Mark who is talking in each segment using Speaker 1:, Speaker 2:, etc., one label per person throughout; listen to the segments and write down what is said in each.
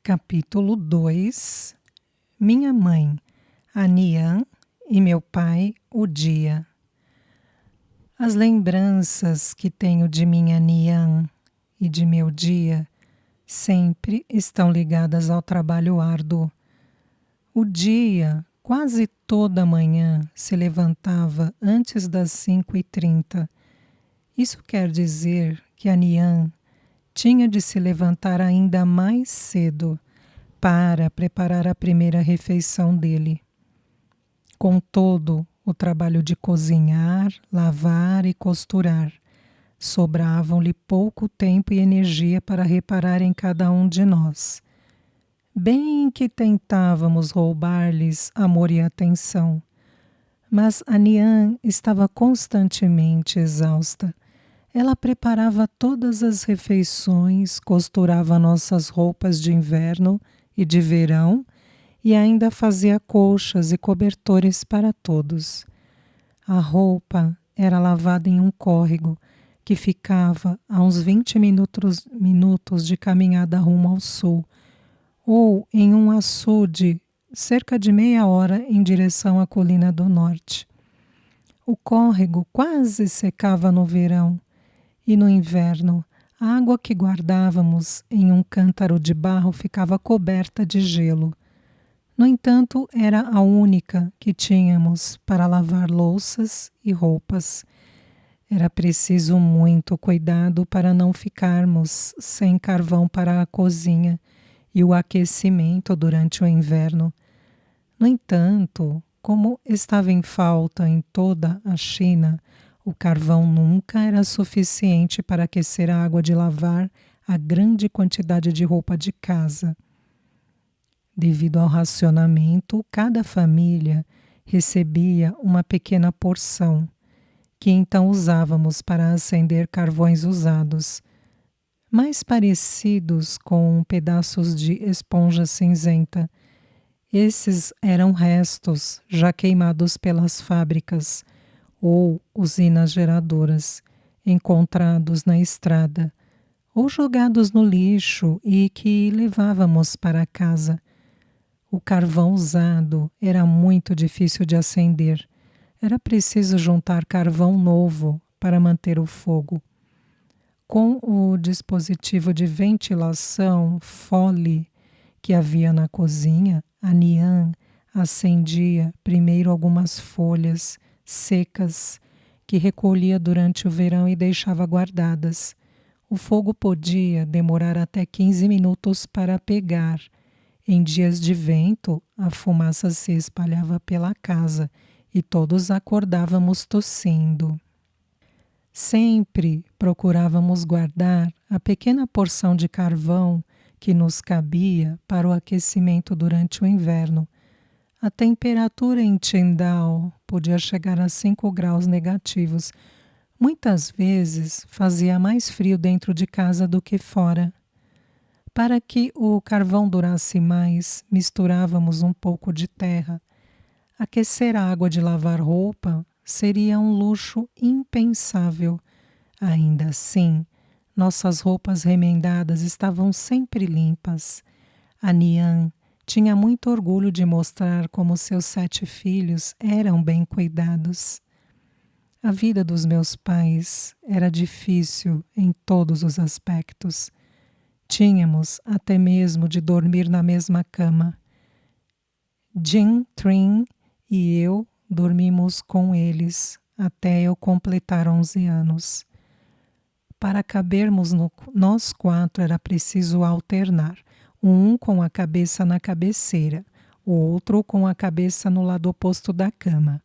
Speaker 1: Capítulo 2. Minha mãe, Anian, e meu pai, o dia. As lembranças que tenho de minha Anian e de meu dia sempre estão ligadas ao trabalho árduo. O dia, quase toda manhã, se levantava antes das 5h30. Isso quer dizer que Anian tinha de se levantar ainda mais cedo para preparar a primeira refeição dele. Com todo o trabalho de cozinhar, lavar e costurar, sobravam-lhe pouco tempo e energia para reparar em cada um de nós. Bem que tentávamos roubar-lhes amor e atenção, mas Anian estava constantemente exausta. Ela preparava todas as refeições, costurava nossas roupas de inverno e de verão e ainda fazia colchas e cobertores para todos. A roupa era lavada em um córrego que ficava a uns 20 minutos de caminhada rumo ao sul, ou em um açude cerca de meia hora em direção à colina do norte. O córrego quase secava no verão e no inverno a água que guardávamos em um cântaro de barro ficava coberta de gelo. No entanto, era a única que tínhamos para lavar louças e roupas. Era preciso muito cuidado para não ficarmos sem carvão para a cozinha e o aquecimento durante o inverno. No entanto, como estava em falta em toda a China, o carvão nunca era suficiente para aquecer a água de lavar a grande quantidade de roupa de casa. Devido ao racionamento, cada família recebia uma pequena porção, que então usávamos para acender carvões usados, mais parecidos com pedaços de esponja cinzenta. Esses eram restos já queimados pelas fábricas ou usinas geradoras, encontrados na estrada, ou jogados no lixo e que levávamos para casa. O carvão usado era muito difícil de acender. Era preciso juntar carvão novo para manter o fogo. Com o dispositivo de ventilação Foley que havia na cozinha, Anian acendia primeiro algumas folhas secas que recolhia durante o verão e deixava guardadas. O fogo podia demorar até 15 minutos para pegar. Em dias de vento, a fumaça se espalhava pela casa e todos acordávamos tossindo. Sempre procurávamos guardar a pequena porção de carvão que nos cabia para o aquecimento durante o inverno. A temperatura em Qingdao podia chegar a 5 graus negativos. Muitas vezes fazia mais frio dentro de casa do que fora. Para que o carvão durasse mais, misturávamos um pouco de terra. Aquecer a água de lavar roupa seria um luxo impensável. Ainda assim, nossas roupas remendadas estavam sempre limpas. Anian tinha muito orgulho de mostrar como seus 7 filhos eram bem cuidados. A vida dos meus pais era difícil em todos os aspectos. Tínhamos até mesmo de dormir na mesma cama. Jin, Trin e eu dormimos com eles até eu completar 11 anos. Para cabermos nós 4 era preciso alternar, um com a cabeça na cabeceira, o outro com a cabeça no lado oposto da cama.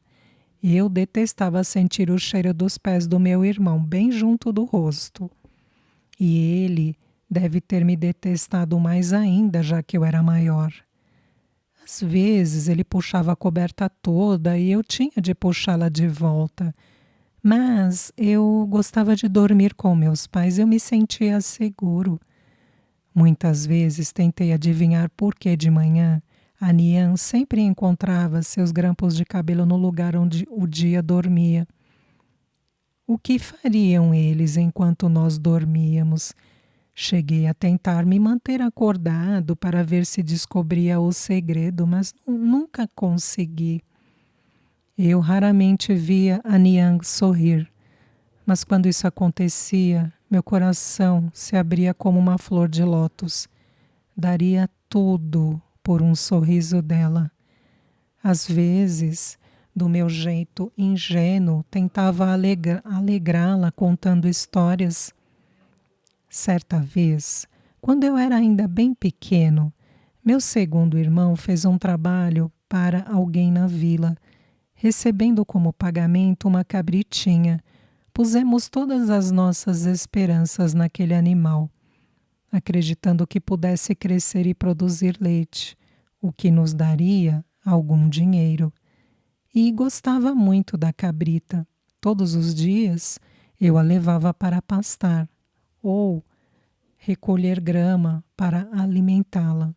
Speaker 1: Eu detestava sentir o cheiro dos pés do meu irmão bem junto do rosto. E ele deve ter me detestado mais ainda, já que eu era maior. Às vezes ele puxava a coberta toda e eu tinha de puxá-la de volta. Mas eu gostava de dormir com meus pais, eu me sentia seguro. Muitas vezes tentei adivinhar por que de manhã Anian sempre encontrava seus grampos de cabelo no lugar onde o dia dormia. O que fariam eles enquanto nós dormíamos? Cheguei a tentar me manter acordado para ver se descobria o segredo, mas nunca consegui. Eu raramente via a Niang sorrir, mas quando isso acontecia, meu coração se abria como uma flor de lótus. Daria tudo por um sorriso dela. Às vezes, do meu jeito ingênuo, tentava alegrá-la contando histórias. Certa vez, quando eu era ainda bem pequeno, meu segundo irmão fez um trabalho para alguém na vila. Recebendo como pagamento uma cabritinha, pusemos todas as nossas esperanças naquele animal, acreditando que pudesse crescer e produzir leite, o que nos daria algum dinheiro. E gostava muito da cabrita. Todos os dias eu a levava para pastar ou recolher grama para alimentá-la.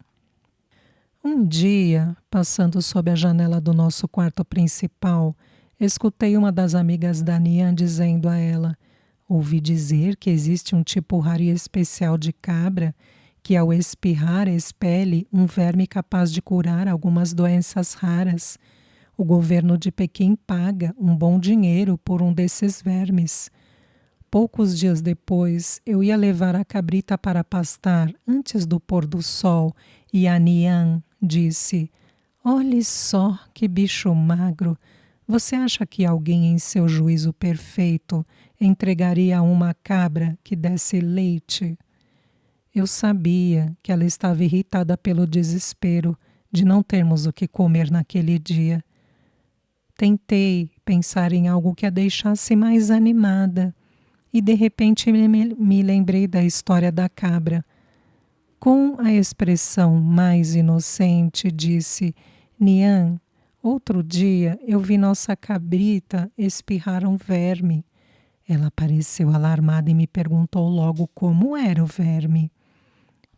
Speaker 1: Um dia, passando sob a janela do nosso quarto principal, escutei uma das amigas da Nian dizendo a ela: ouvi dizer que existe um tipo raro e especial de cabra que, ao espirrar, expele um verme capaz de curar algumas doenças raras. O governo de Pequim paga um bom dinheiro por um desses vermes. Poucos dias depois, eu ia levar a cabrita para pastar antes do pôr do sol e a Nian disse: olhe só que bicho magro. Você acha que alguém em seu juízo perfeito entregaria uma cabra que desse leite? Eu sabia que ela estava irritada pelo desespero de não termos o que comer naquele dia. Tentei pensar em algo que a deixasse mais animada e de repente me lembrei da história da cabra. Com a expressão mais inocente, disse: Nian, outro dia eu vi nossa cabrita espirrar um verme. Ela pareceu alarmada e me perguntou logo como era o verme.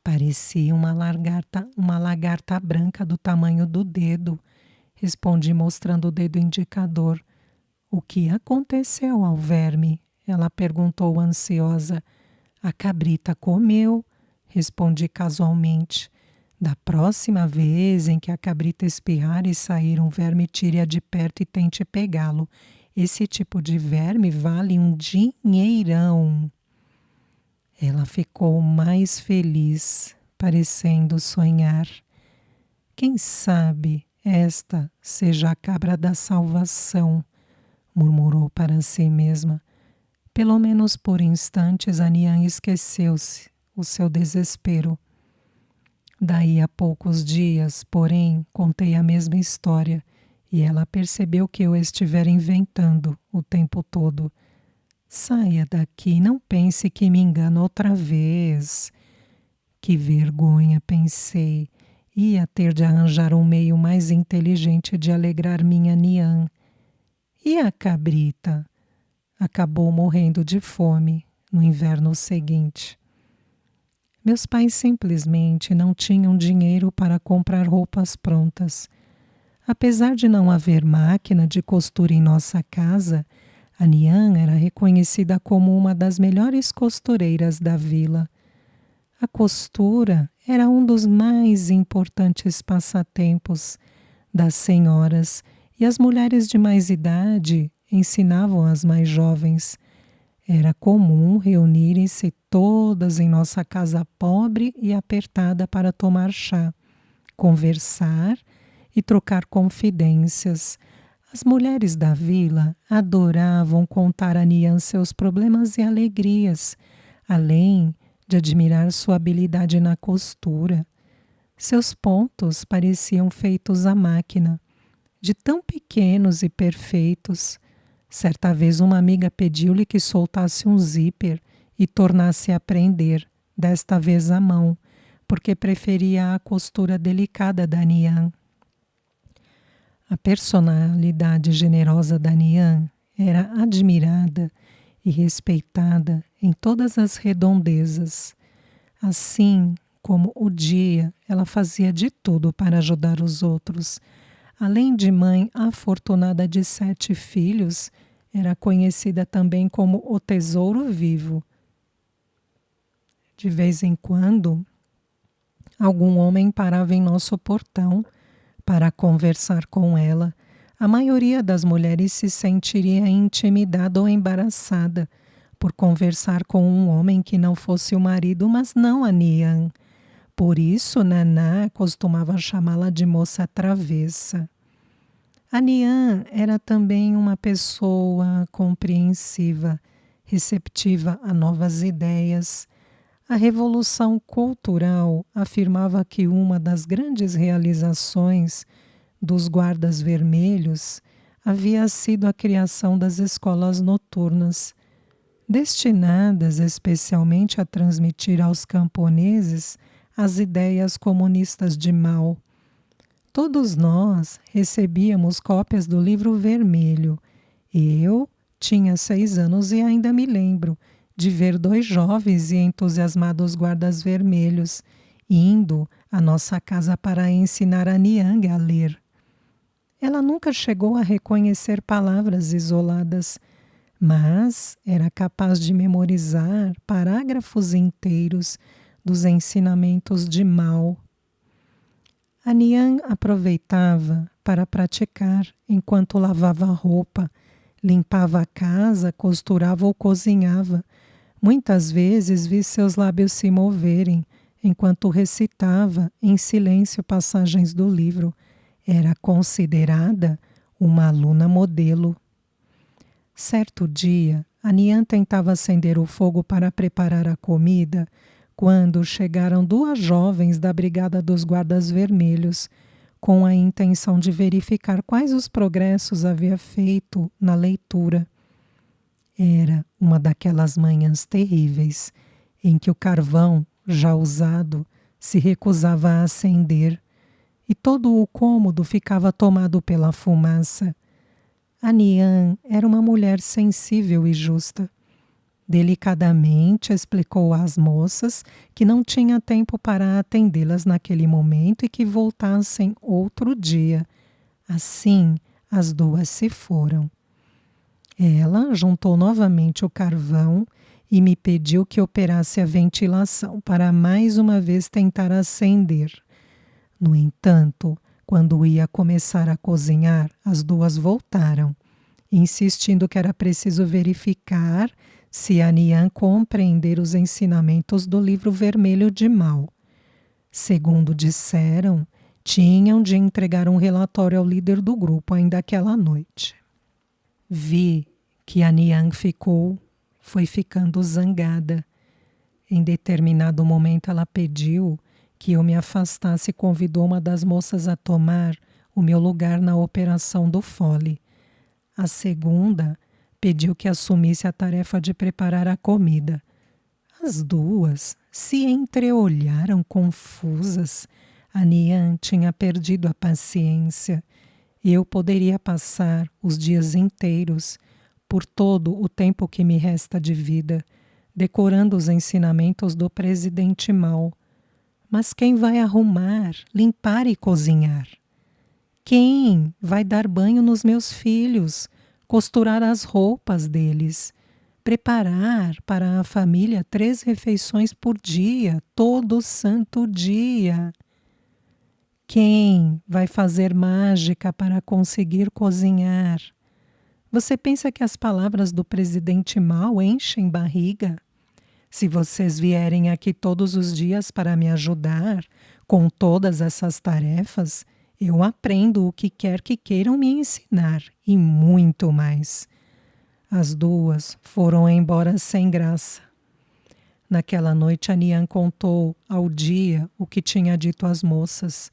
Speaker 1: Parecia uma lagarta branca do tamanho do dedo, respondi mostrando o dedo indicador. O que aconteceu ao verme? Ela perguntou ansiosa. A cabrita comeu, respondi casualmente. Da próxima vez em que a cabrita espirrar e sair um verme, tire-a de perto e tente pegá-lo. Esse tipo de verme vale um dinheirão. Ela ficou mais feliz, parecendo sonhar. Quem sabe esta seja a cabra da salvação, murmurou para si mesma. Pelo menos por instantes, a Nian esqueceu-se o seu desespero. Daí a poucos dias, porém, contei a mesma história e ela percebeu que eu estivera inventando o tempo todo. Saia daqui, não pense que me engano outra vez. Que vergonha, pensei. Ia ter de arranjar um meio mais inteligente de alegrar minha Nian. E a cabrita? Acabou morrendo de fome no inverno seguinte. Meus pais simplesmente não tinham dinheiro para comprar roupas prontas. Apesar de não haver máquina de costura em nossa casa, a Nian era reconhecida como uma das melhores costureiras da vila. A costura era um dos mais importantes passatempos das senhoras e as mulheres de mais idade ensinavam as mais jovens. Era comum reunirem-se todas em nossa casa pobre e apertada para tomar chá, conversar e trocar confidências. As mulheres da vila adoravam contar a Nian seus problemas e alegrias, além de admirar sua habilidade na costura. Seus pontos pareciam feitos à máquina, de tão pequenos e perfeitos. Certa vez uma amiga pediu-lhe que soltasse um zíper e tornasse a prender, desta vez à mão, porque preferia a costura delicada da Nian. A personalidade generosa da Nian era admirada e respeitada em todas as redondezas. Assim como o dia, ela fazia de tudo para ajudar os outros. Além de mãe afortunada de 7 filhos, era conhecida também como o tesouro vivo. De vez em quando, algum homem parava em nosso portão para conversar com ela. A maioria das mulheres se sentiria intimidada ou embaraçada por conversar com um homem que não fosse o marido, mas não a Nian. Por isso, Naná costumava chamá-la de moça travessa. A Nian era também uma pessoa compreensiva, receptiva a novas ideias. A Revolução Cultural afirmava que uma das grandes realizações dos guardas vermelhos havia sido a criação das escolas noturnas, destinadas especialmente a transmitir aos camponeses as ideias comunistas de Mao. Todos nós recebíamos cópias do livro vermelho. Eu tinha 6 anos e ainda me lembro de ver 2 jovens e entusiasmados guardas vermelhos indo à nossa casa para ensinar a Niang a ler. Ela nunca chegou a reconhecer palavras isoladas, mas era capaz de memorizar parágrafos inteiros dos ensinamentos de Mao. A Niang aproveitava para praticar enquanto lavava a roupa, limpava a casa, costurava ou cozinhava. Muitas vezes vi seus lábios se moverem enquanto recitava em silêncio passagens do livro. Era considerada uma aluna modelo. Certo dia, a Nian tentava acender o fogo para preparar a comida quando chegaram 2 jovens da Brigada dos Guardas Vermelhos, com a intenção de verificar quais os progressos havia feito na leitura. Era uma daquelas manhãs terríveis em que o carvão, já usado, se recusava a acender e todo o cômodo ficava tomado pela fumaça. A Nian era uma mulher sensível e justa. Delicadamente explicou às moças que não tinha tempo para atendê-las naquele momento e que voltassem outro dia. Assim, as 2 se foram. Ela juntou novamente o carvão e me pediu que operasse a ventilação para mais uma vez tentar acender. No entanto, quando ia começar a cozinhar, as 2 voltaram, insistindo que era preciso verificar se a Nian compreender os ensinamentos do livro vermelho de Mao. Segundo disseram, tinham de entregar um relatório ao líder do grupo ainda aquela noite. Vi que a Nian foi ficando zangada. Em determinado momento ela pediu que eu me afastasse e convidou uma das moças a tomar o meu lugar na operação do fole. A segunda pediu que assumisse a tarefa de preparar a comida. As 2 se entreolharam confusas. A Nian tinha perdido a paciência. Eu poderia passar os dias inteiros, por todo o tempo que me resta de vida, decorando os ensinamentos do presidente Mao. Mas quem vai arrumar, limpar e cozinhar? Quem vai dar banho nos meus filhos, costurar as roupas deles, preparar para a família 3 refeições por dia, todo santo dia? Quem vai fazer mágica para conseguir cozinhar? Você pensa que as palavras do presidente Mao enchem barriga? Se vocês vierem aqui todos os dias para me ajudar com todas essas tarefas, eu aprendo o que quer que queiram me ensinar e muito mais. As 2 foram embora sem graça. Naquela noite a Nian contou ao dia o que tinha dito às moças.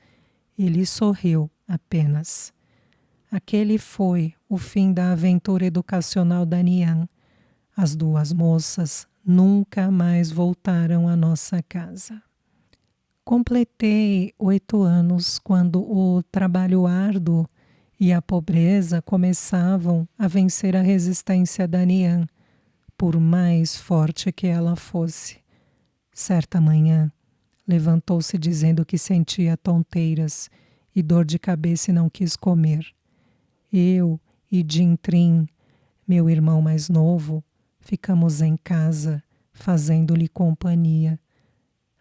Speaker 1: Ele sorriu apenas. Aquele foi o fim da aventura educacional da Nian. As 2 moças nunca mais voltaram à nossa casa. Completei 8 anos quando o trabalho árduo e a pobreza começavam a vencer a resistência da Nian, por mais forte que ela fosse. Certa manhã, levantou-se dizendo que sentia tonteiras e dor de cabeça e não quis comer. Eu e Jintrin, meu irmão mais novo, ficamos em casa, fazendo-lhe companhia.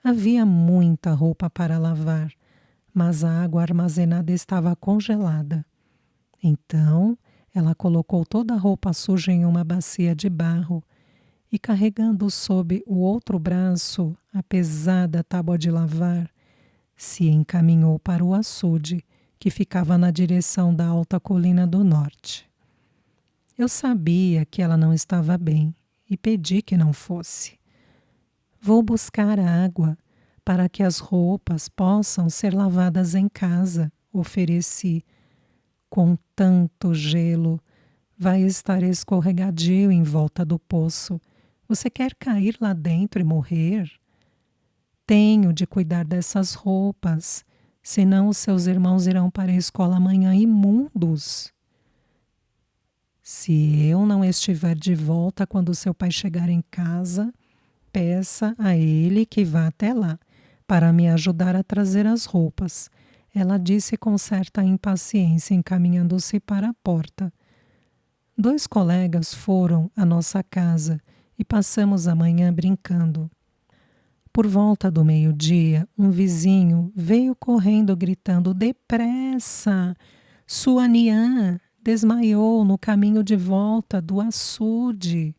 Speaker 1: Havia muita roupa para lavar, mas a água armazenada estava congelada. Então, ela colocou toda a roupa suja em uma bacia de barro e, carregando sob o outro braço a pesada tábua de lavar, se encaminhou para o açude, que ficava na direção da alta colina do norte. Eu sabia que ela não estava bem e pedi que não fosse. Vou buscar água para que as roupas possam ser lavadas em casa, ofereci. Com tanto gelo, vai estar escorregadio em volta do poço. Você quer cair lá dentro e morrer? Tenho de cuidar dessas roupas, senão os seus irmãos irão para a escola amanhã imundos. Se eu não estiver de volta quando seu pai chegar em casa, peça a ele que vá até lá, para me ajudar a trazer as roupas. Ela disse com certa impaciência, encaminhando-se para a porta. 2 colegas foram à nossa casa e passamos a manhã brincando. Por volta do meio-dia, um vizinho veio correndo gritando: "Depressa! Sua Nian desmaiou no caminho de volta do açude."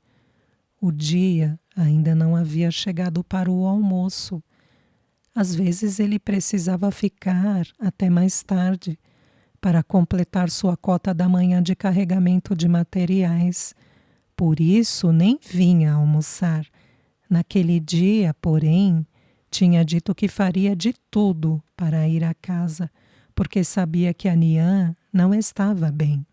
Speaker 1: O dia ainda não havia chegado para o almoço. Às vezes ele precisava ficar até mais tarde para completar sua cota da manhã de carregamento de materiais. Por isso nem vinha almoçar. Naquele dia, porém, tinha dito que faria de tudo para ir à casa, porque sabia que a Nian não estava bem.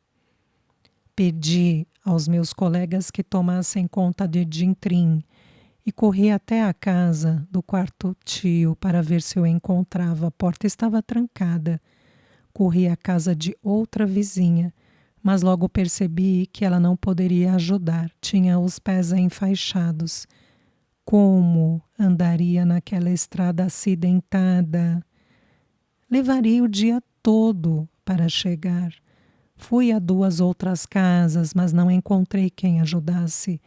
Speaker 1: Pedi aos meus colegas que tomassem conta de Dintrim e corri até a casa do quarto tio para ver se eu encontrava. A porta estava trancada. Corri à casa de outra vizinha, mas logo percebi que ela não poderia ajudar. Tinha os pés enfaixados. Como andaria naquela estrada acidentada? Levaria o dia todo para chegar. Fui a 2 outras casas, mas não encontrei quem ajudasse.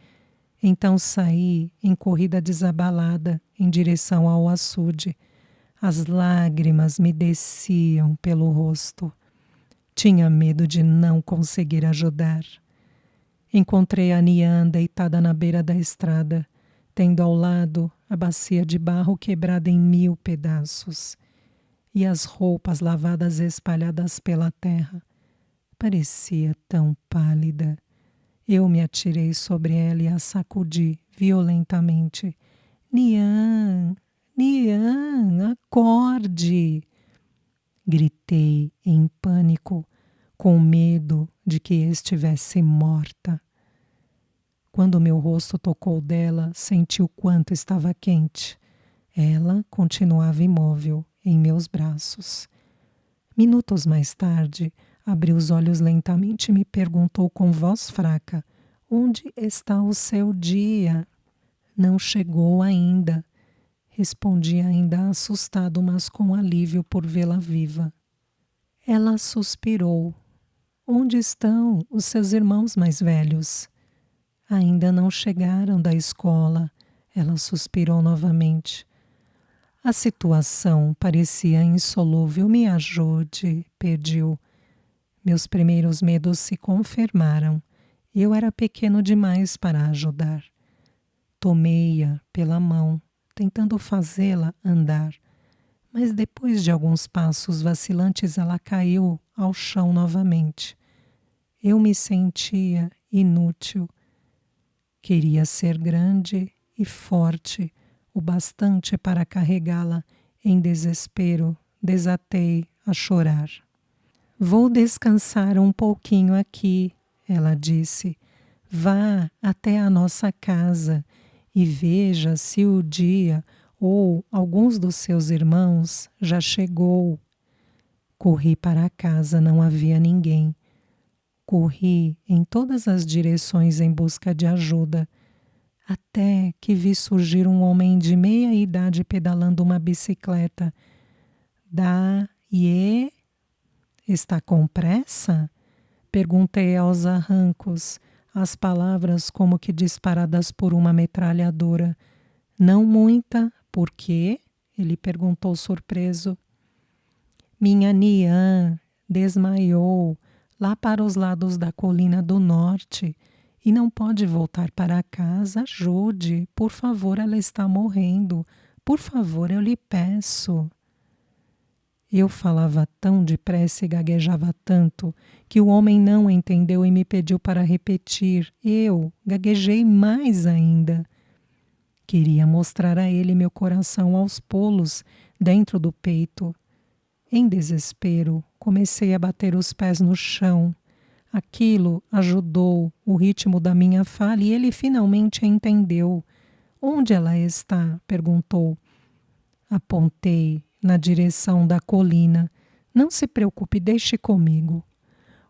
Speaker 1: Então saí em corrida desabalada em direção ao açude. As lágrimas me desciam pelo rosto. Tinha medo de não conseguir ajudar. Encontrei a Nian deitada na beira da estrada, tendo ao lado a bacia de barro quebrada em 1000 pedaços e as roupas lavadas espalhadas pela terra. Parecia tão pálida. Eu me atirei sobre ela e a sacudi violentamente. "Nian, Nian, acorde!" Gritei em pânico, com medo de que estivesse morta. Quando meu rosto tocou dela, senti o quanto estava quente. Ela continuava imóvel em meus braços. Minutos mais tarde, abriu os olhos lentamente e me perguntou com voz fraca: "Onde está o seu dia?" "Não chegou ainda." Respondi ainda assustado, mas com alívio por vê-la viva. Ela suspirou. "Onde estão os seus irmãos mais velhos?" "Ainda não chegaram da escola." Ela suspirou novamente. A situação parecia insolúvel. "Me ajude", pediu. Meus primeiros medos se confirmaram. Eu era pequeno demais para ajudar. Tomei-a pela mão, tentando fazê-la andar. Mas depois de alguns passos vacilantes, ela caiu ao chão novamente. Eu me sentia inútil. Queria ser grande e forte, o bastante para carregá-la. Em desespero, desatei a chorar. "Vou descansar um pouquinho aqui", ela disse. "Vá até a nossa casa e veja se o dia ou alguns dos seus irmãos já chegou." Corri para a casa, não havia ninguém. Corri em todas as direções em busca de ajuda, até que vi surgir um homem de meia idade pedalando uma bicicleta. "Ye, está com pressa?" Perguntei aos arrancos, as palavras como que disparadas por uma metralhadora. "Não muita, por quê?" Ele perguntou surpreso. Minha Nian desmaiou lá para os lados da colina do norte e não pode voltar para casa. Ajude, por favor, ela está morrendo. Por favor, eu lhe peço. Eu falava tão depressa e gaguejava tanto que o homem não entendeu e me pediu para repetir. Eu gaguejei mais ainda. Queria mostrar a ele meu coração aos pulos dentro do peito. Em desespero, comecei a bater os pés no chão. Aquilo ajudou o ritmo da minha fala e ele finalmente entendeu. Onde ela está? Perguntou. Apontei na direção da colina. Não se preocupe, deixe comigo.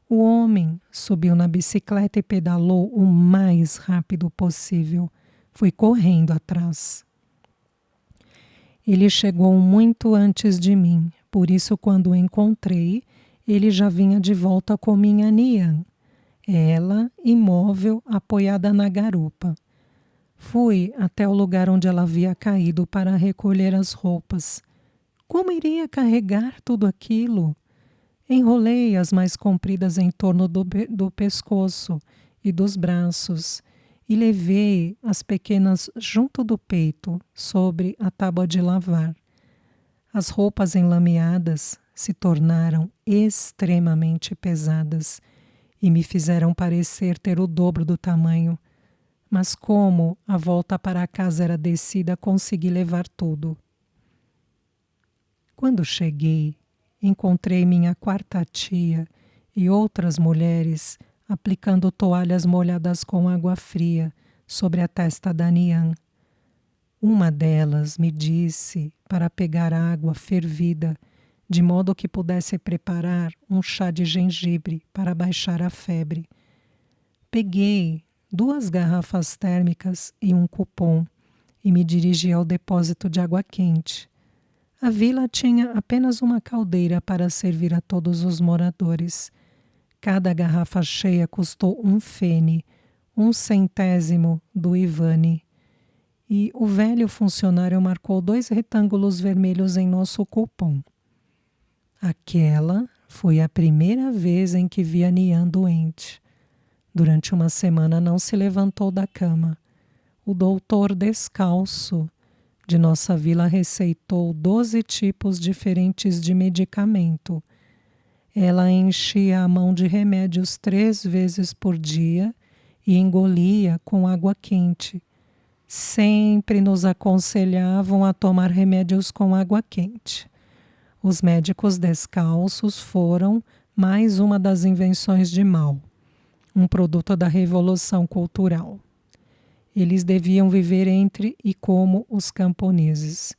Speaker 1: O homem subiu na bicicleta e pedalou o mais rápido possível. Fui correndo atrás. Ele chegou muito antes de mim, por isso quando o encontrei, ele já vinha de volta com minha Nian, ela imóvel, apoiada na garupa. Fui até o lugar onde ela havia caído para recolher as roupas. Como iria carregar tudo aquilo? Enrolei as mais compridas em torno do pescoço e dos braços e levei as pequenas junto do peito, sobre a tábua de lavar. As roupas enlameadas se tornaram extremamente pesadas e me fizeram parecer ter o dobro do tamanho. Mas como a volta para casa era descida, consegui levar tudo. Quando cheguei, encontrei minha quarta tia e outras mulheres aplicando toalhas molhadas com água fria sobre a testa da Nian. Uma delas me disse para pegar água fervida, de modo que pudesse preparar um chá de gengibre para baixar a febre. Peguei 2 garrafas térmicas e um cupom e me dirigi ao depósito de água quente. A vila tinha apenas uma caldeira para servir a todos os moradores. Cada garrafa cheia custou 1 fene, 1/100 do Ivani. E o velho funcionário marcou 2 retângulos vermelhos em nosso cupom. Aquela foi a primeira vez em que vi a Nian doente. Durante uma semana não se levantou da cama. O doutor descalço de nossa vila receitou 12 tipos diferentes de medicamento. Ela enchia a mão de remédios 3 vezes por dia e engolia com água quente. Sempre nos aconselhavam a tomar remédios com água quente. Os médicos descalços foram mais uma das invenções de Mao, um produto da Revolução Cultural. Eles deviam viver entre e como os camponeses.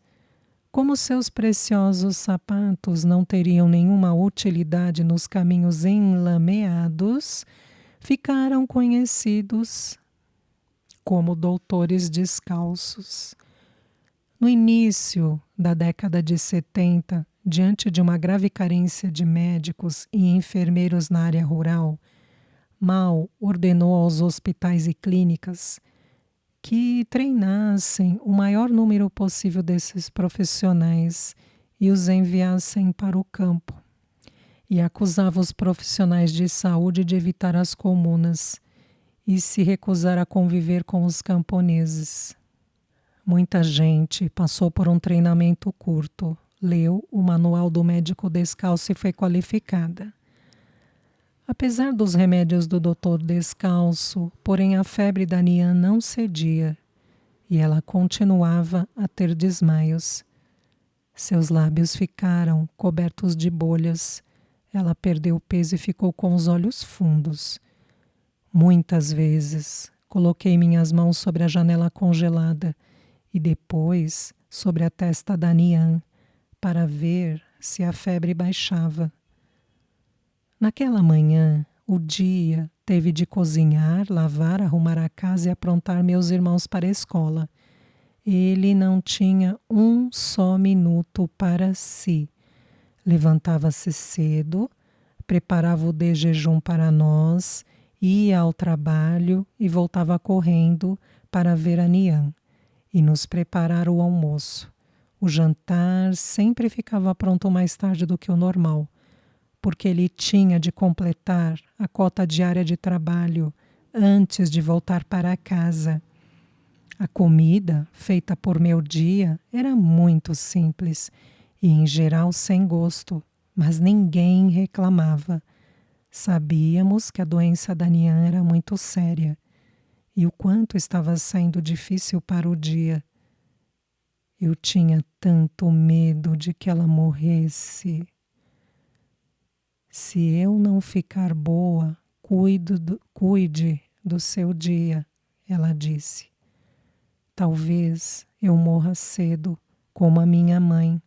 Speaker 1: Como seus preciosos sapatos não teriam nenhuma utilidade nos caminhos enlameados, ficaram conhecidos como doutores descalços. No início da década de 70, diante de uma grave carência de médicos e enfermeiros na área rural, Mao ordenou aos hospitais e clínicas que treinassem o maior número possível desses profissionais e os enviassem para o campo. E acusava os profissionais de saúde de evitar as comunas e se recusar a conviver com os camponeses. Muita gente passou por um treinamento curto, leu o manual do médico descalço e foi qualificada. Apesar dos remédios do doutor descalço, porém a febre da Nian não cedia e ela continuava a ter desmaios. Seus lábios ficaram cobertos de bolhas. Ela perdeu peso e ficou com os olhos fundos. Muitas vezes coloquei minhas mãos sobre a janela congelada e depois sobre a testa da Nian para ver se a febre baixava. Naquela manhã, o dia teve de cozinhar, lavar, arrumar a casa e aprontar meus irmãos para a escola. Ele não tinha um só minuto para si. Levantava-se cedo, preparava o de jejum para nós, ia ao trabalho e voltava correndo para ver a Nian e nos preparar o almoço. O jantar sempre ficava pronto mais tarde do que o normal, porque ele tinha de completar a cota diária de trabalho antes de voltar para casa. A comida, feita por meu dia, era muito simples e, em geral, sem gosto, mas ninguém reclamava. Sabíamos que a doença da Nian era muito séria e o quanto estava sendo difícil para o dia. Eu tinha tanto medo de que ela morresse. Se eu não ficar boa, cuide do seu dia, ela disse. Talvez eu morra cedo, como a minha mãe.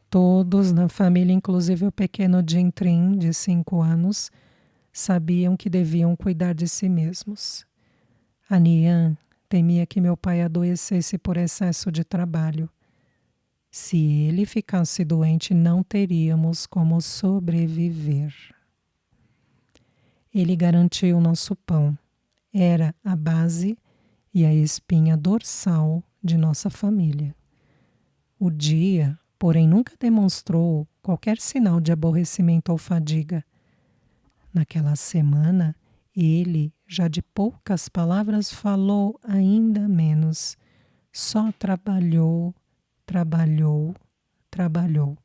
Speaker 1: Todos na família, inclusive o pequeno Jintrin, de 5 anos, sabiam que deviam cuidar de si mesmos. A Nian temia que meu pai adoecesse por excesso de trabalho. Se ele ficasse doente, não teríamos como sobreviver. Ele garantiu nosso pão. Era a base e a espinha dorsal de nossa família. O dia, porém, nunca demonstrou qualquer sinal de aborrecimento ou fadiga. Naquela semana, ele, já de poucas palavras, falou ainda menos. Só trabalhou, trabalhou, trabalhou.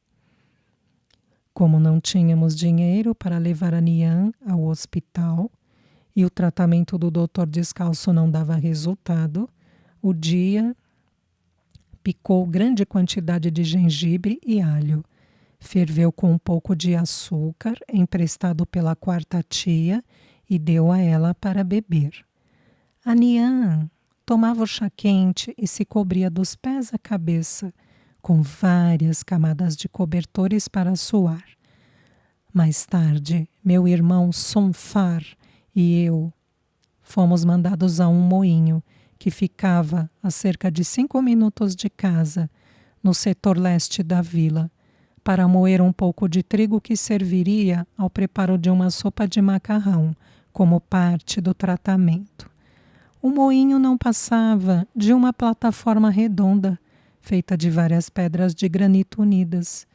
Speaker 1: Como não tínhamos dinheiro para levar a Nian ao hospital e o tratamento do doutor descalço não dava resultado, o dia picou grande quantidade de gengibre e alho. Ferveu com um pouco de açúcar, emprestado pela quarta tia, e deu a ela para beber. A Nian tomava o chá quente e se cobria dos pés à cabeça, com várias camadas de cobertores para suar. Mais tarde, meu irmão Sonfar e eu fomos mandados a um moinho que ficava a cerca de 5 minutos de casa, no setor leste da vila, para moer um pouco de trigo que serviria ao preparo de uma sopa de macarrão, como parte do tratamento. O moinho não passava de uma plataforma redonda, feita de várias pedras de granito unidas.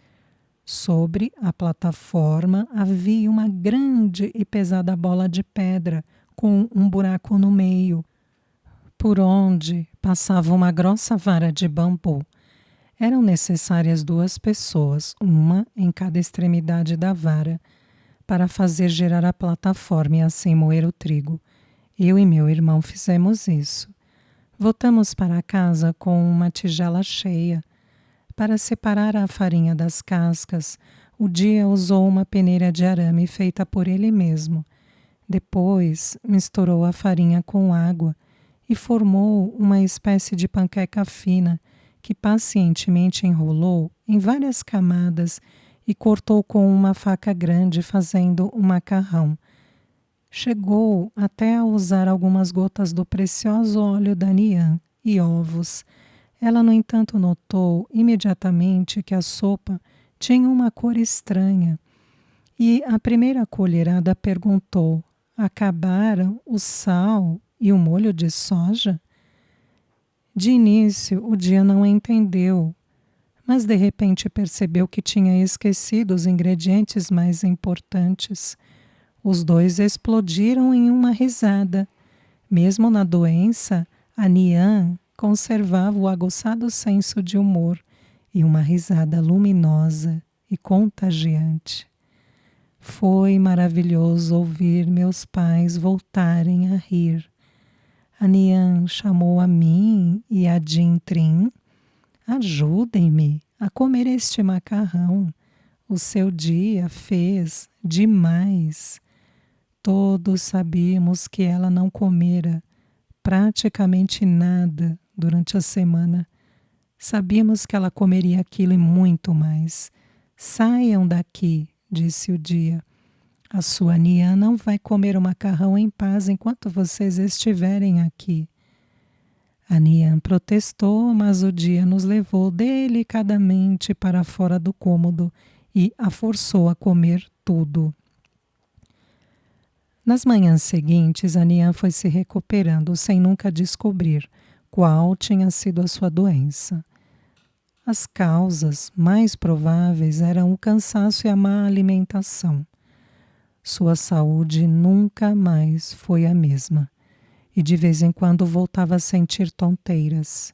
Speaker 1: Sobre a plataforma havia uma grande e pesada bola de pedra, com um buraco no meio, por onde passava uma grossa vara de bambu. Eram necessárias 2 pessoas, uma em cada extremidade da vara, para fazer girar a plataforma e assim moer o trigo. Eu e meu irmão fizemos isso. Voltamos para casa com uma tigela cheia. Para separar a farinha das cascas, o dia usou uma peneira de arame feita por ele mesmo. Depois, misturou a farinha com água e formou uma espécie de panqueca fina que pacientemente enrolou em várias camadas e cortou com uma faca grande, fazendo um macarrão. Chegou até a usar algumas gotas do precioso óleo da Nian e ovos. Ela, no entanto, notou imediatamente que a sopa tinha uma cor estranha. E a primeira colherada perguntou: acabaram o sal e o molho de soja? De início, o dia não entendeu, mas de repente percebeu que tinha esquecido os ingredientes mais importantes. Os 2 explodiram em uma risada. Mesmo na doença, a Nian conservava o aguçado senso de humor e uma risada luminosa e contagiante. Foi maravilhoso ouvir meus pais voltarem a rir. A Nian chamou a mim e a Jintrin. Ajudem-me a comer este macarrão. O seu dia fez demais. Todos sabíamos que ela não comera praticamente nada durante a semana. Sabíamos que ela comeria aquilo e muito mais. Saiam daqui, disse o dia. A sua Nian não vai comer o macarrão em paz enquanto vocês estiverem aqui. A Nian protestou, mas o dia nos levou delicadamente para fora do cômodo e a forçou a comer tudo. Nas manhãs seguintes, a Nian foi se recuperando sem nunca descobrir qual tinha sido a sua doença. As causas mais prováveis eram o cansaço e a má alimentação. Sua saúde nunca mais foi a mesma e de vez em quando voltava a sentir tonteiras.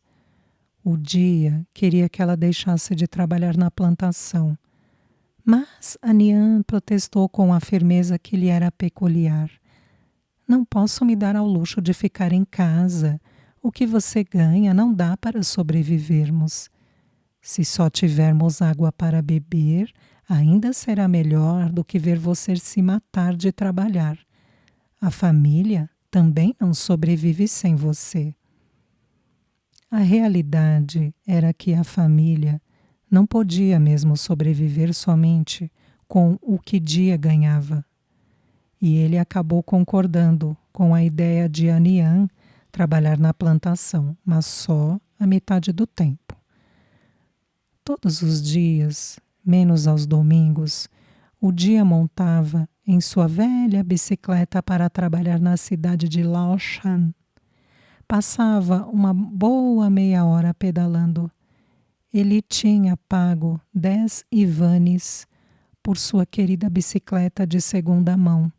Speaker 1: O dia queria que ela deixasse de trabalhar na plantação, mas Anian protestou com a firmeza que lhe era peculiar. Não posso me dar ao luxo de ficar em casa. O que você ganha não dá para sobrevivermos. Se só tivermos água para beber, ainda será melhor do que ver você se matar de trabalhar. A família também não sobrevive sem você. A realidade era que a família não podia mesmo sobreviver somente com o que Dia ganhava. E ele acabou concordando com a ideia de Anian trabalhar na plantação, mas só a metade do tempo. Todos os dias, menos aos domingos, o Dia montava em sua velha bicicleta para trabalhar na cidade de Laoshan. Passava uma boa meia hora pedalando. Ele tinha pago 10 yuanes por sua querida bicicleta de segunda mão,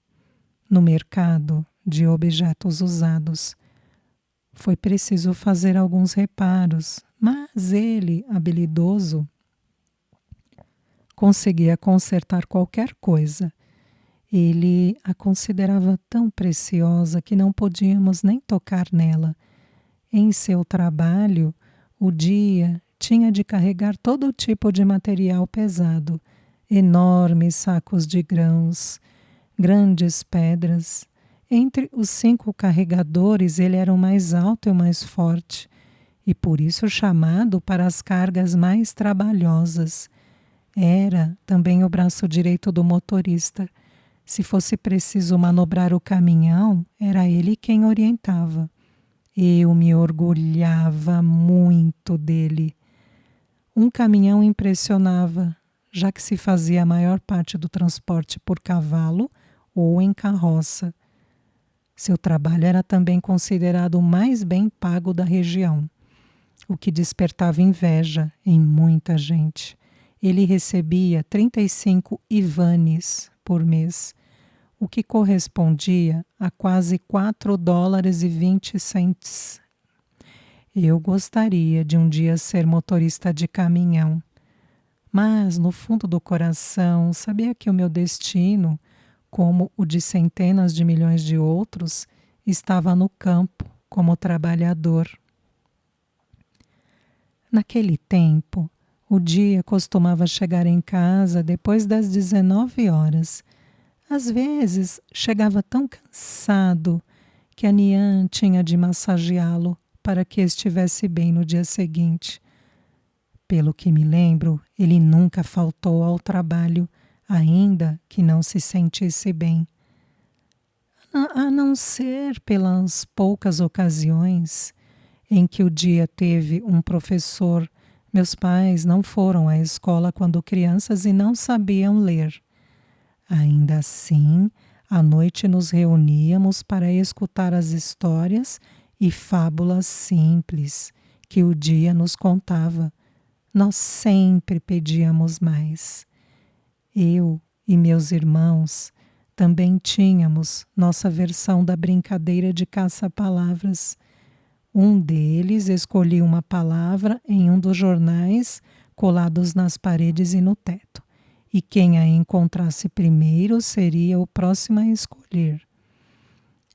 Speaker 1: no mercado de objetos usados. Foi preciso fazer alguns reparos, mas ele, habilidoso, conseguia consertar qualquer coisa. Ele a considerava tão preciosa que não podíamos nem tocar nela. Em seu trabalho, o Dia tinha de carregar todo tipo de material pesado, enormes sacos de grãos, grandes pedras. Entre os 5 carregadores, ele era o mais alto e o mais forte, e por isso chamado para as cargas mais trabalhosas. Era também o braço direito do motorista. Se fosse preciso manobrar o caminhão, era ele quem orientava. Eu me orgulhava muito dele. Um caminhão impressionava, já que se fazia a maior parte do transporte por cavalo ou em carroça. Seu trabalho era também considerado o mais bem pago da região, o que despertava inveja em muita gente. Ele recebia 35 yuanes por mês, o que correspondia a quase 4 dólares e 20 centes. Eu gostaria de um dia ser motorista de caminhão, mas no fundo do coração sabia que o meu destino, como o de centenas de milhões de outros, estava no campo como trabalhador. Naquele tempo, o Dia costumava chegar em casa depois das 19 horas. Às vezes, chegava tão cansado que Anian tinha de massageá-lo para que estivesse bem no dia seguinte. Pelo que me lembro, ele nunca faltou ao trabalho, ainda que não se sentisse bem. A não ser pelas poucas ocasiões em que o Dia teve um professor. Meus pais não foram à escola quando crianças e não sabiam ler. Ainda assim, à noite nos reuníamos para escutar as histórias e fábulas simples que o Dia nos contava. Nós sempre pedíamos mais. Eu e meus irmãos também tínhamos nossa versão da brincadeira de caça-palavras. Um deles escolhia uma palavra em um dos jornais colados nas paredes e no teto, e quem a encontrasse primeiro seria o próximo a escolher.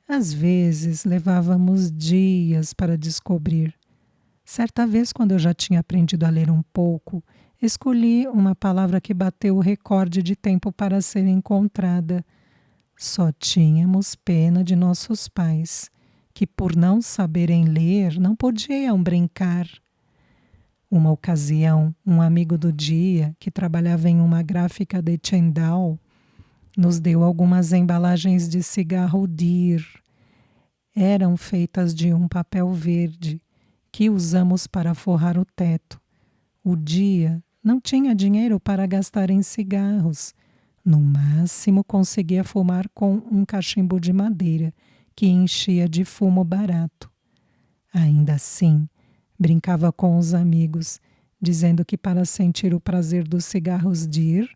Speaker 1: Às vezes levávamos dias para descobrir. Certa vez, quando eu já tinha aprendido a ler um pouco, escolhi uma palavra que bateu o recorde de tempo para ser encontrada. Só tínhamos pena de nossos pais, que por não saberem ler, não podiam brincar. Uma ocasião, um amigo do Dia, que trabalhava em uma gráfica de Chendao, nos deu algumas embalagens de cigarro Dir. Eram feitas de um papel verde, que usamos para forrar o teto. O Dia não tinha dinheiro para gastar em cigarros. No máximo, conseguia fumar com um cachimbo de madeira, que enchia de fumo barato. Ainda assim, brincava com os amigos, dizendo que para sentir o prazer dos cigarros Dir,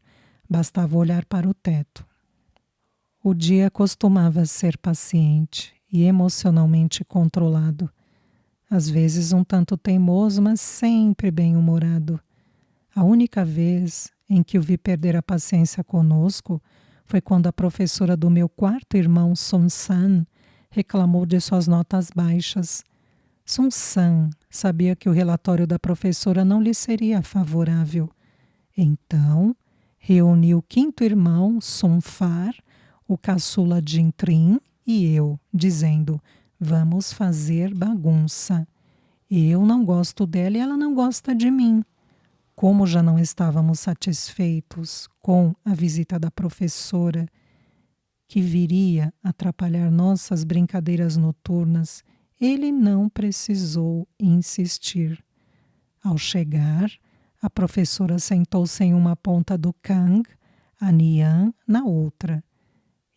Speaker 1: bastava olhar para o teto. O Dia costumava ser paciente e emocionalmente controlado, às vezes um tanto teimoso, mas sempre bem-humorado. A única vez em que o vi perder a paciência conosco foi quando a professora do meu quarto irmão, Sun-san, reclamou de suas notas baixas. Sun-san sabia que o relatório da professora não lhe seria favorável. Então, reuniu o quinto irmão, Sun-far, o caçula Jin-trin e eu, dizendo: vamos fazer bagunça. Eu não gosto dela e ela não gosta de mim. Como já não estávamos satisfeitos com a visita da professora, que viria atrapalhar nossas brincadeiras noturnas, ele não precisou insistir. Ao chegar, a professora sentou-se em uma ponta do Kang, a Nian na outra,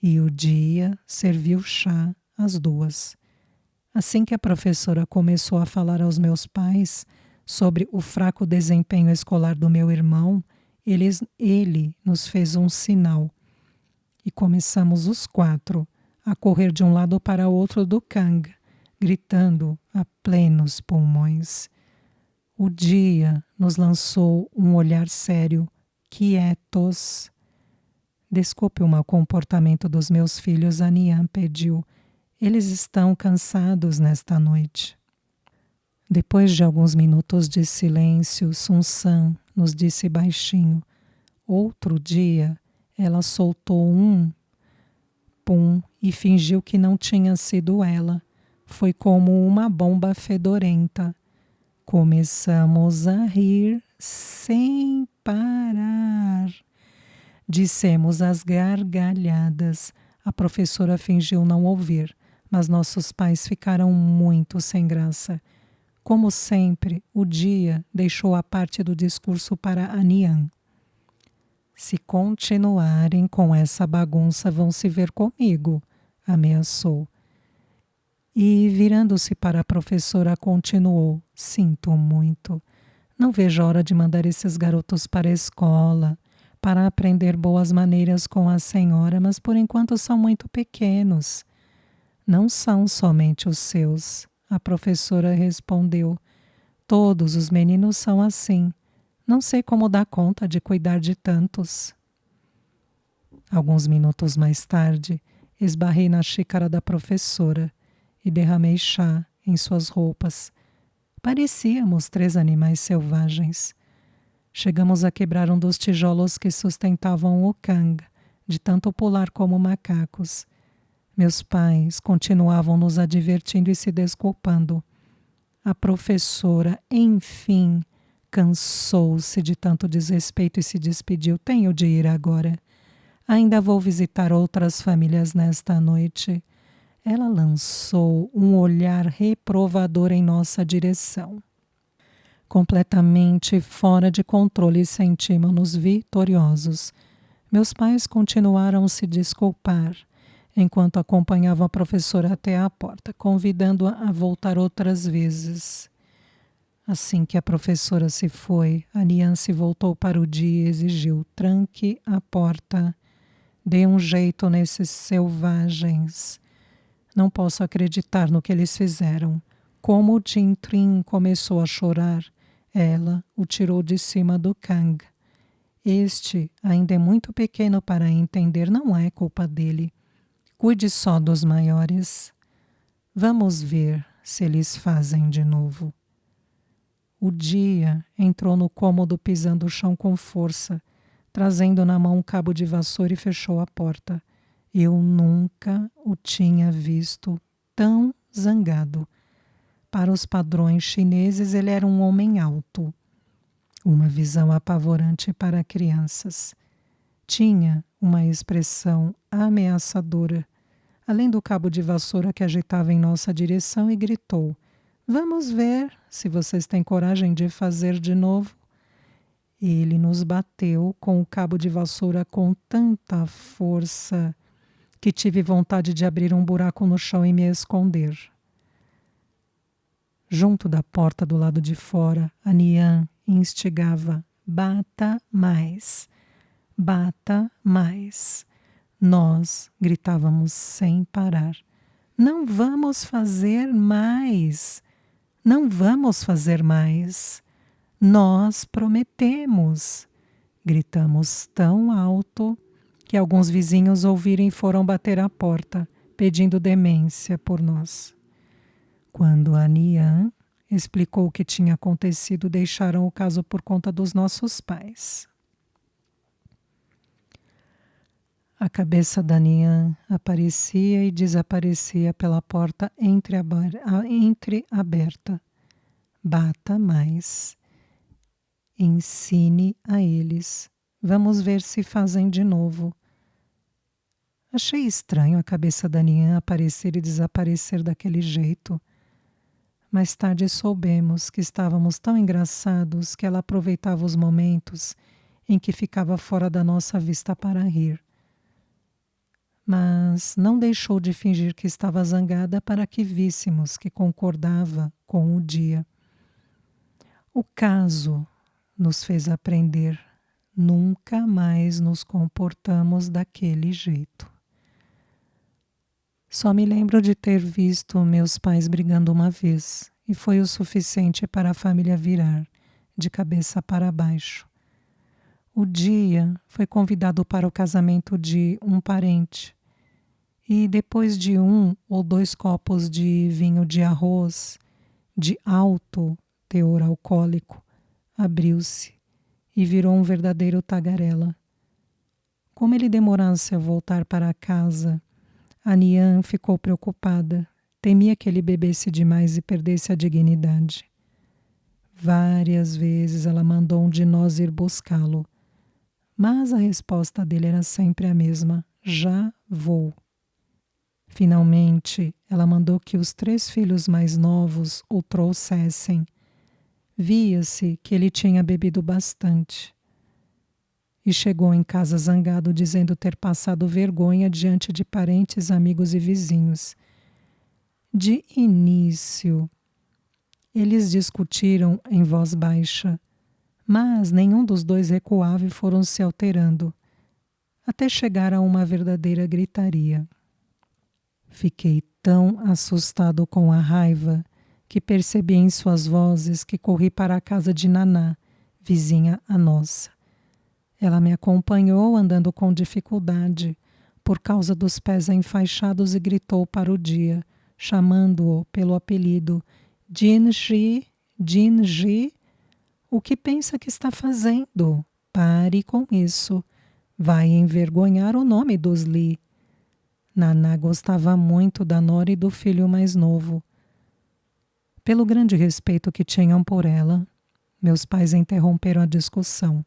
Speaker 1: e o Dia serviu chá às duas. Assim que a professora começou a falar aos meus pais sobre o fraco desempenho escolar do meu irmão, ele nos fez um sinal. E começamos os 4 a correr de um lado para o outro do Kang, gritando a plenos pulmões. O Dia nos lançou um olhar sério. Quietos. Desculpe o mau comportamento dos meus filhos, a Nian pediu. Eles estão cansados nesta noite. Depois de alguns minutos de silêncio, Sun-san nos disse baixinho: outro dia, ela soltou um pum e fingiu que não tinha sido ela. Foi como uma bomba fedorenta. Começamos a rir sem parar. Dissemos às gargalhadas. A professora fingiu não ouvir, mas nossos pais ficaram muito sem graça. Como sempre, o Dia deixou a parte do discurso para a Nian. Se continuarem com essa bagunça, vão se ver comigo, ameaçou. E, virando-se para a professora, continuou: sinto muito. Não vejo a hora de mandar esses garotos para a escola, para aprender boas maneiras com a senhora, mas por enquanto são muito pequenos. Não são somente os seus, a professora respondeu. Todos os meninos são assim. Não sei como dar conta de cuidar de tantos. Alguns minutos mais tarde, esbarrei na xícara da professora e derramei chá em suas roupas. Parecíamos 3 animais selvagens. Chegamos a quebrar um dos tijolos que sustentavam o Kang, de tanto pular como macacos. Meus pais continuavam nos advertindo e se desculpando. A professora, enfim, cansou-se de tanto desrespeito e se despediu. Tenho de ir agora. Ainda vou visitar outras famílias nesta noite. Ela lançou um olhar reprovador em nossa direção. Completamente fora de controle, sentimos-nos vitoriosos. Meus pais continuaram a se desculpar, enquanto acompanhavam a professora até a porta, convidando-a a voltar outras vezes. Assim que a professora se foi, a Nian se voltou para o Dia e exigiu: tranque a porta. Dê um jeito nesses selvagens. Não posso acreditar no que eles fizeram. Como o Jin-trin começou a chorar, ela o tirou de cima do Kang. Este ainda é muito pequeno para entender, não é culpa dele. Cuide só dos maiores. Vamos ver se eles fazem de novo. O Dia entrou no cômodo pisando o chão com força, trazendo na mão um cabo de vassoura e fechou a porta. Eu nunca o tinha visto tão zangado. Para os padrões chineses, ele era um homem alto. Uma visão apavorante para crianças. Tinha uma expressão ameaçadora, além do cabo de vassoura que agitava em nossa direção, e gritou: vamos ver se vocês têm coragem de fazer de novo. Ele nos bateu com o cabo de vassoura com tanta força que tive vontade de abrir um buraco no chão e me esconder. Junto da porta do lado de fora, a Nian e instigava: bata mais, bata mais. Nós gritávamos sem parar: não vamos fazer mais, não vamos fazer mais. Nós prometemos. Gritamos tão alto que alguns vizinhos ouviram e foram bater à porta, pedindo demência por nós. Quando a Nian explicou o que tinha acontecido, deixaram o caso por conta dos nossos pais. A cabeça da Nian aparecia e desaparecia pela porta entreaberta. Bata mais. Ensine a eles. Vamos ver se fazem de novo. Achei estranho a cabeça da Nian aparecer e desaparecer daquele jeito. Mais tarde soubemos que estávamos tão engraçados que ela aproveitava os momentos em que ficava fora da nossa vista para rir. Mas não deixou de fingir que estava zangada para que víssemos que concordava com o dia. O caso nos fez aprender: nunca mais nos comportamos daquele jeito. Só me lembro de ter visto meus pais brigando uma vez, e foi o suficiente para a família virar de cabeça para baixo. O dia foi convidado para o casamento de um parente, e depois de 1 ou 2 copos de vinho de arroz, de alto teor alcoólico, abriu-se e virou um verdadeiro tagarela. Como ele demorasse a voltar para casa, a Nian ficou preocupada. Temia que ele bebesse demais e perdesse a dignidade. Várias vezes ela mandou um de nós ir buscá-lo, mas a resposta dele era sempre a mesma: já vou. Finalmente, ela mandou que os 3 filhos mais novos o trouxessem. Via-se que ele tinha bebido bastante. E chegou em casa zangado, dizendo ter passado vergonha diante de parentes, amigos e vizinhos. De início, eles discutiram em voz baixa, mas nenhum dos dois recuava e foram se alterando, até chegar a uma verdadeira gritaria. Fiquei tão assustado com a raiva que percebi em suas vozes que corri para a casa de Naná, vizinha a nossa. Ela me acompanhou andando com dificuldade por causa dos pés enfaixados e gritou para o dia, chamando-o pelo apelido: Jinji, Jinji, o que pensa que está fazendo? Pare com isso. Vai envergonhar o nome dos Li. Naná gostava muito da nora e do filho mais novo. Pelo grande respeito que tinham por ela, meus pais interromperam a discussão,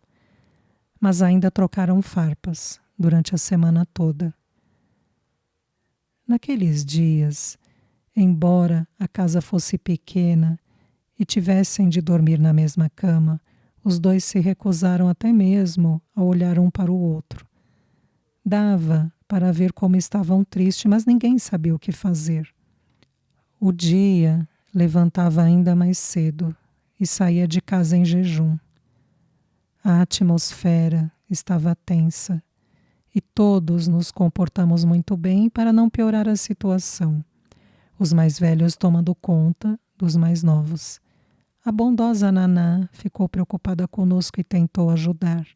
Speaker 1: mas ainda trocaram farpas durante a semana toda. Naqueles dias, embora a casa fosse pequena e tivessem de dormir na mesma cama, os dois se recusaram até mesmo a olhar um para o outro. Dava para ver como estavam tristes, mas ninguém sabia o que fazer. O dia levantava ainda mais cedo e saía de casa em jejum. A atmosfera estava tensa e todos nos comportamos muito bem para não piorar a situação. Os mais velhos tomando conta dos mais novos. A bondosa Naná ficou preocupada conosco e tentou ajudar,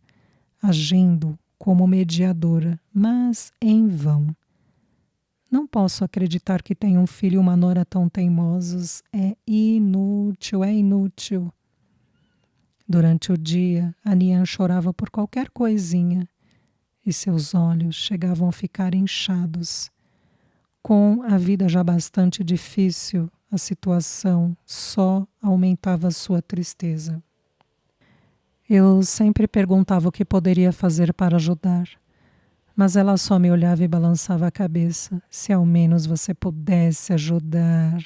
Speaker 1: agindo como mediadora, mas em vão. Não posso acreditar que tenha um filho e uma nora tão teimosos. É inútil, é inútil. Durante o dia, a Nian chorava por qualquer coisinha e seus olhos chegavam a ficar inchados. Com a vida já bastante difícil, a situação só aumentava sua tristeza. Eu sempre perguntava o que poderia fazer para ajudar, mas ela só me olhava e balançava a cabeça. Se ao menos você pudesse ajudar.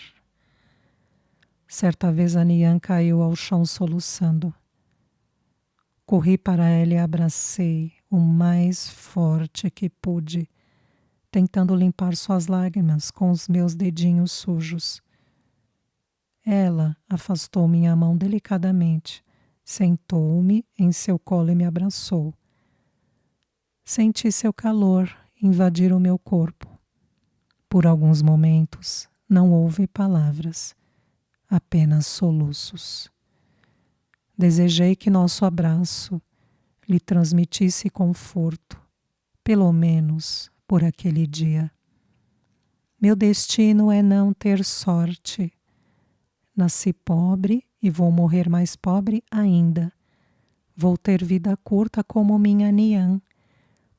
Speaker 1: Certa vez a Nian caiu ao chão soluçando. Corri para ela e a abracei o mais forte que pude, tentando limpar suas lágrimas com os meus dedinhos sujos. Ela afastou minha mão delicadamente, Sentou-me em seu colo e me abraçou. Senti seu calor invadir o meu corpo. Por alguns momentos, não houve palavras, apenas soluços. Desejei que nosso abraço lhe transmitisse conforto, pelo menos por aquele dia. Meu destino é não ter sorte. Nasci pobre e vou morrer mais pobre ainda. Vou ter vida curta como minha Nian.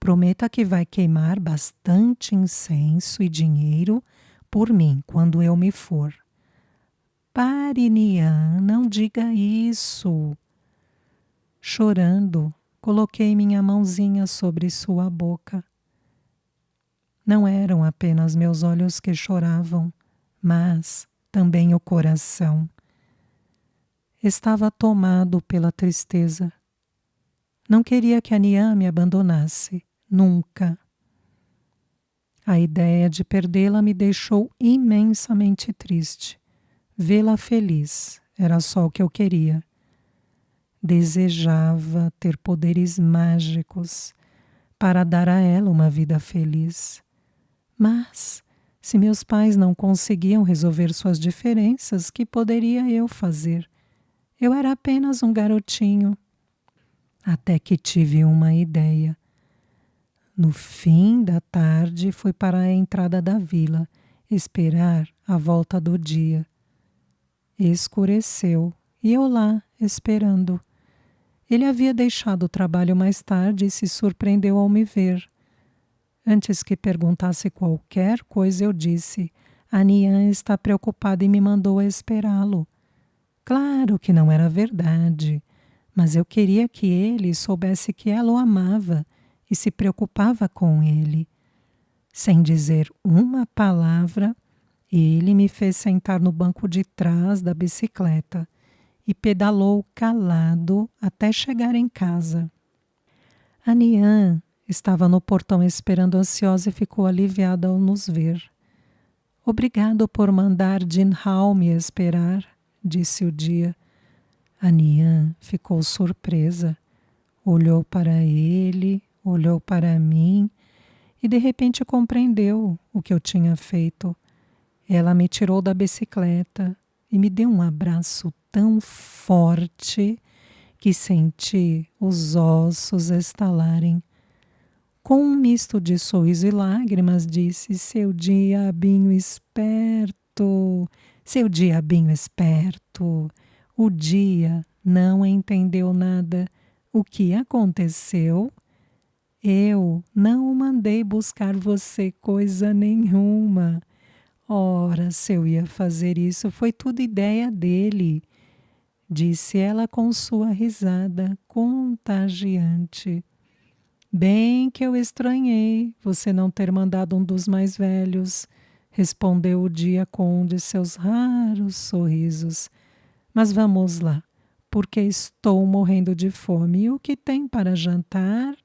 Speaker 1: Prometa que vai queimar bastante incenso e dinheiro por mim quando eu me for. Pare, Nian, não diga isso. Chorando, coloquei minha mãozinha sobre sua boca. Não eram apenas meus olhos que choravam, mas também o coração. Estava tomado pela tristeza. Não queria que a Nian me abandonasse, nunca. A ideia de perdê-la me deixou imensamente triste. Vê-la feliz era só o que eu queria. Desejava ter poderes mágicos para dar a ela uma vida feliz. Mas, se meus pais não conseguiam resolver suas diferenças, que poderia eu fazer? Eu era apenas um garotinho. Até que tive uma ideia. No fim da tarde, fui para a entrada da vila, esperar a volta do dia. Escureceu e eu lá, esperando. Ele havia deixado o trabalho mais tarde e se surpreendeu ao me ver. Antes que perguntasse qualquer coisa, eu disse: a Nian está preocupada e me mandou esperá-lo. Claro que não era verdade, mas eu queria que ele soubesse que ela o amava e se preocupava com ele. Sem dizer uma palavra, ele me fez sentar no banco de trás da bicicleta e pedalou calado até chegar em casa. A Nian estava no portão esperando ansiosa e ficou aliviada ao nos ver. Obrigado por mandar Jin Hao me esperar, disse o dia. A Nian ficou surpresa. Olhou para ele, olhou para mim e de repente compreendeu o que eu tinha feito. Ela me tirou da bicicleta e me deu um abraço tão forte que senti os ossos estalarem. Com um misto de sorriso e lágrimas, disse: seu diabinho esperto, seu diabinho esperto. O dia não entendeu nada. O que aconteceu? Eu não mandei buscar você coisa nenhuma. Ora, se eu ia fazer isso, foi tudo ideia dele, disse ela com sua risada contagiante. Bem que eu estranhei você não ter mandado um dos mais velhos, respondeu o dia com um de seus raros sorrisos. Mas vamos lá, porque estou morrendo de fome. E o que tem para jantar?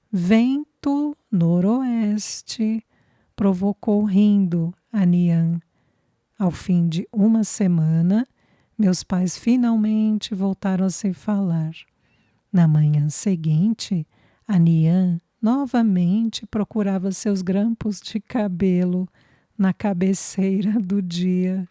Speaker 1: Vento noroeste, provocou rindo a Nian. Ao fim de uma semana, meus pais finalmente voltaram a se falar. Na manhã seguinte, a Nian novamente procurava seus grampos de cabelo na cabeceira do dia.